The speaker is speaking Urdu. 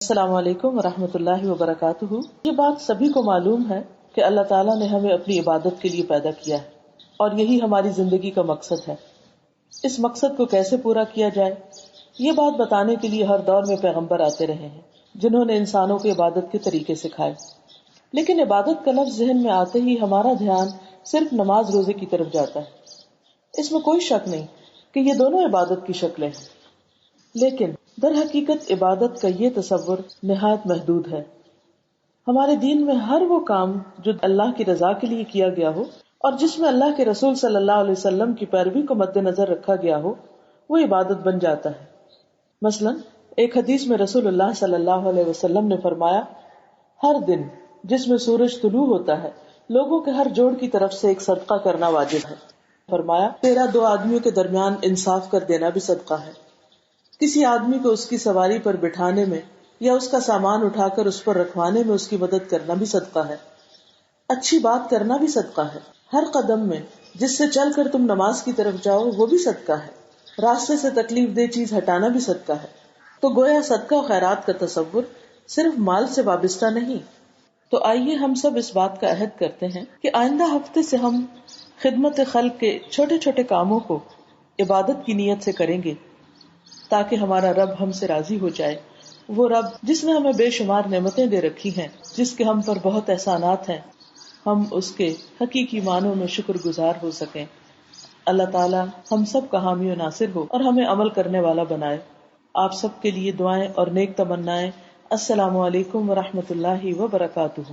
السلام علیکم ورحمۃ اللہ وبرکاتہ۔ یہ بات سبھی کو معلوم ہے کہ اللہ تعالیٰ نے ہمیں اپنی عبادت کے لیے پیدا کیا ہے اور یہی ہماری زندگی کا مقصد ہے۔ اس مقصد کو کیسے پورا کیا جائے، یہ بات بتانے کے لیے ہر دور میں پیغمبر آتے رہے ہیں جنہوں نے انسانوں کو عبادت کے طریقے سکھائے، لیکن عبادت کا لفظ ذہن میں آتے ہی ہمارا دھیان صرف نماز روزے کی طرف جاتا ہے۔ اس میں کوئی شک نہیں کہ یہ دونوں عبادت کی شکلیں ہیں، لیکن در حقیقت عبادت کا یہ تصور نہایت محدود ہے۔ ہمارے دین میں ہر وہ کام جو اللہ کی رضا کے لیے کیا گیا ہو اور جس میں اللہ کے رسول صلی اللہ علیہ وسلم کی پیروی کو مد نظر رکھا گیا ہو وہ عبادت بن جاتا ہے۔ مثلا ایک حدیث میں رسول اللہ صلی اللہ علیہ وسلم نے فرمایا، ہر دن جس میں سورج طلوع ہوتا ہے لوگوں کے ہر جوڑ کی طرف سے ایک صدقہ کرنا واجب ہے۔ فرمایا، تیرا دو آدمیوں کے درمیان انصاف کر دینا بھی صدقہ ہے۔ کسی آدمی کو اس کی سواری پر بٹھانے میں یا اس کا سامان اٹھا کر اس پر رکھوانے میں اس کی مدد کرنا بھی صدقہ ہے۔ اچھی بات کرنا بھی صدقہ ہے۔ ہر قدم میں جس سے چل کر تم نماز کی طرف جاؤ وہ بھی صدقہ ہے۔ راستے سے تکلیف دہ چیز ہٹانا بھی صدقہ ہے۔ تو گویا صدقہ و خیرات کا تصور صرف مال سے وابستہ نہیں۔ تو آئیے ہم سب اس بات کا عہد کرتے ہیں کہ آئندہ ہفتے سے ہم خدمت خلق کے چھوٹے چھوٹے کاموں کو عبادت کی نیت سے کریں گے، تاکہ ہمارا رب ہم سے راضی ہو جائے۔ وہ رب جس نے ہمیں بے شمار نعمتیں دے رکھی ہیں، جس کے ہم پر بہت احسانات ہیں، ہم اس کے حقیقی معنوں میں شکر گزار ہو سکیں۔ اللہ تعالی ہم سب کا حامی و ناصر ہو اور ہمیں عمل کرنے والا بنائے۔ آپ سب کے لیے دعائیں اور نیک تمنائیں۔ السلام علیکم ورحمۃ اللہ وبرکاتہ۔